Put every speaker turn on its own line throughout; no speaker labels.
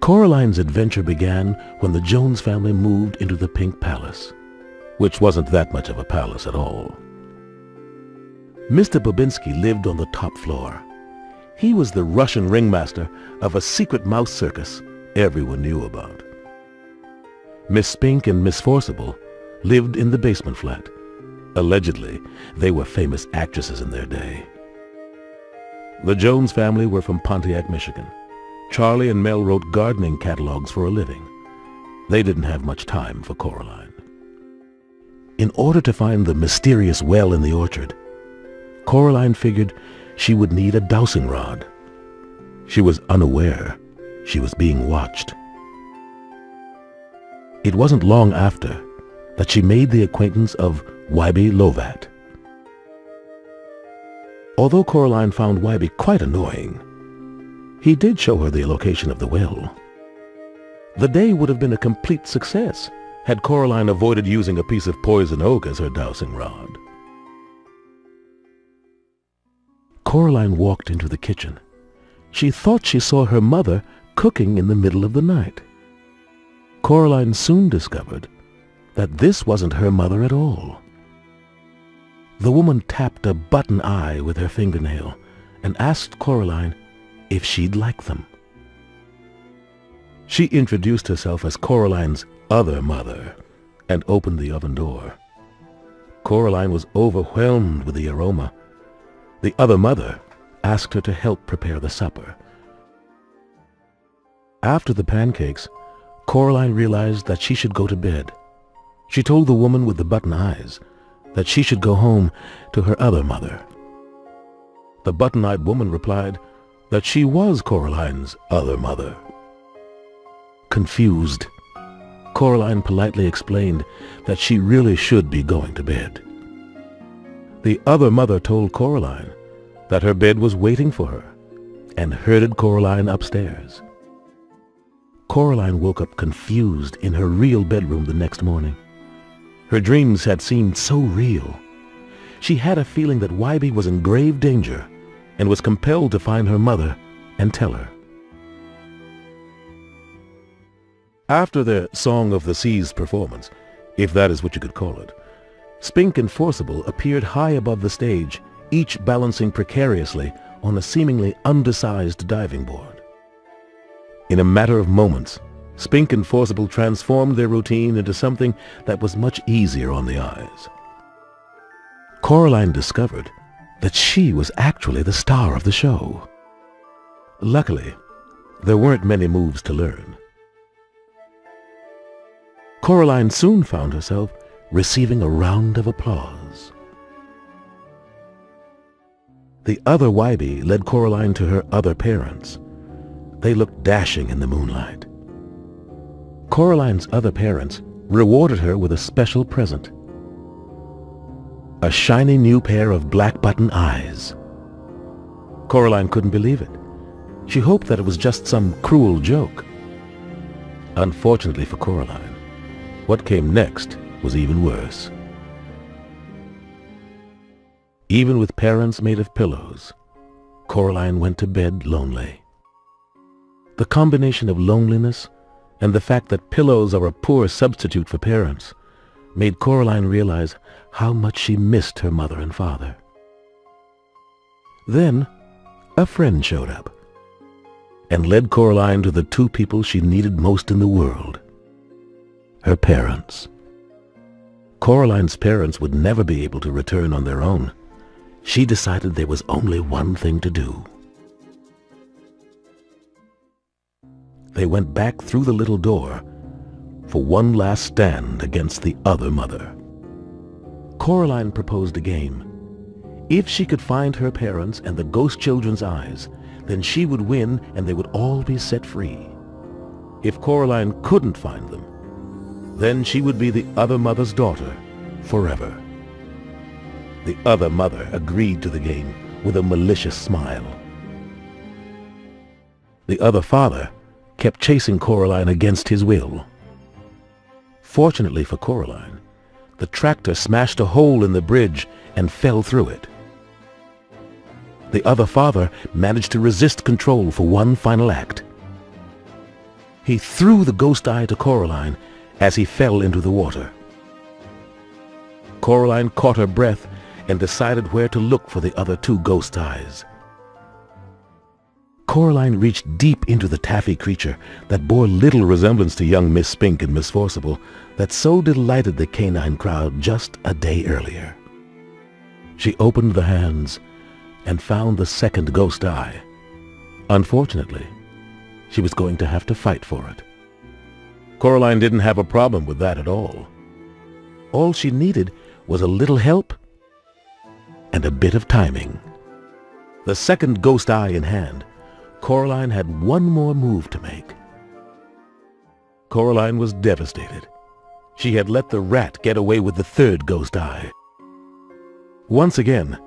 Coraline's adventure began when the Jones family moved into the Pink Palace, which wasn't that much of a palace at all. Mr. Bobinski lived on the top floor. He was the Russian ringmaster of a secret mouse circus everyone knew about. Miss Spink and Miss Forcible lived in the basement flat. Allegedly, they were famous actresses in their day. The Jones family were from Pontiac, Michigan. Charlie and Mel wrote gardening catalogs for a living. They didn't have much time for Coraline. In order to find the mysterious well in the orchard, Coraline figured she would need a dowsing rod. She was unaware she was being watched. It wasn't long after that she made the acquaintance of Wybie Lovat. Although Coraline found Wybie quite annoying, he did show her the location of the well. The day would have been a complete success had Coraline avoided using a piece of poison oak as her dowsing rod. Coraline walked into the kitchen. She thought she saw her mother cooking in the middle of the night. Coraline soon discovered that this wasn't her mother at all. The woman tapped a button eye with her fingernail and asked Coraline if she'd like them. She introduced herself as Coraline's other mother and opened the oven door. Coraline was overwhelmed with the aroma. The other mother asked her to help prepare the supper. After the pancakes, Coraline realized that she should go to bed. She told the woman with the button eyes that she should go home to her other mother. The button-eyed woman replied that she was Coraline's other mother. Confused, Coraline politely explained that she really should be going to bed. The other mother told Coraline that her bed was waiting for her and herded Coraline upstairs. Coraline woke up confused in her real bedroom the next morning. Her dreams had seemed so real. She had a feeling that Wybie was in grave danger and was compelled to find her mother and tell her. After their Song of the Seas performance, if that is what you could call it, Spink and Forcible appeared high above the stage, each balancing precariously on a seemingly undersized diving board. In a matter of moments, Spink and Forcible transformed their routine into something that was much easier on the eyes. Coraline discovered that she was actually the star of the show. Luckily, there weren't many moves to learn. Coraline soon found herself receiving a round of applause. The other Wybie led Coraline to her other parents. They looked dashing in the moonlight. Coraline's other parents rewarded her with a special present: a shiny new pair of black button eyes. Coraline couldn't believe it. She hoped that it was just some cruel joke. Unfortunately for Coraline, what came next was even worse. Even with parents made of pillows, Coraline went to bed lonely. The combination of loneliness and the fact that pillows are a poor substitute for parents made Coraline realize how much she missed her mother and father. Then, a friend showed up and led Coraline to the two people she needed most in the world: her parents. Coraline's parents would never be able to return on their own. She decided there was only one thing to do. They went back through the little door for one last stand against the other mother. Coraline proposed a game. If she could find her parents and the ghost children's eyes, then she would win and they would all be set free. If Coraline couldn't find them, then she would be the other mother's daughter forever. The other mother agreed to the game with a malicious smile. The other father kept chasing Coraline against his will. Fortunately for Coraline, the tractor smashed a hole in the bridge and fell through it. The other father managed to resist control for one final act. He threw the ghost eye to Coraline as he fell into the water. Coraline caught her breath and decided where to look for the other two ghost eyes. Coraline reached deep into the taffy creature that bore little resemblance to young Miss Spink and Miss Forcible that so delighted the canine crowd just a day earlier. She opened the hands and found the second ghost eye. Unfortunately, she was going to have to fight for it. Coraline didn't have a problem with that at all. All she needed was a little help and a bit of timing. The second ghost eye in hand, Coraline had one more move to make. Coraline was devastated. She had let the rat get away with the third ghost eye. Once again,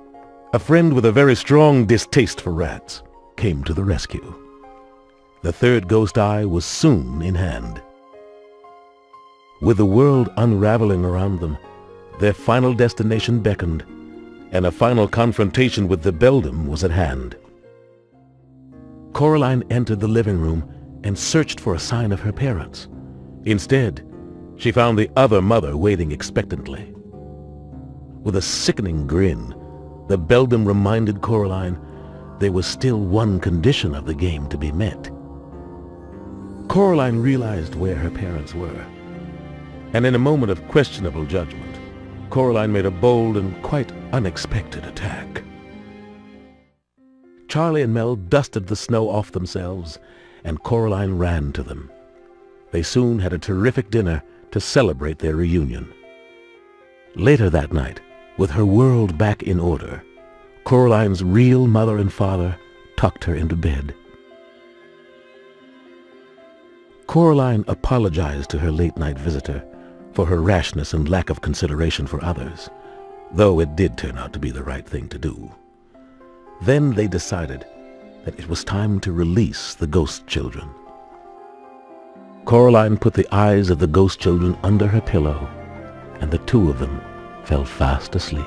a friend with a very strong distaste for rats came to the rescue. The third ghost eye was soon in hand. With the world unraveling around them, their final destination beckoned, and a final confrontation with the beldam was at hand. Coraline entered the living room and searched for a sign of her parents. Instead, she found the other mother waiting expectantly. With a sickening grin, the beldam reminded Coraline there was still one condition of the game to be met. Coraline realized where her parents were, and in a moment of questionable judgment, Coraline made a bold and quite unexpected attack. Charlie and Mel dusted the snow off themselves, and Coraline ran to them. They soon had a terrific dinner to celebrate their reunion. Later that night, with her world back in order, Coraline's real mother and father tucked her into bed. Coraline apologized to her late-night visitor for her rashness and lack of consideration for others, though it did turn out to be the right thing to do. Then they decided that it was time to release the ghost children. Coraline put the eyes of the ghost children under her pillow, and the two of them fell fast asleep.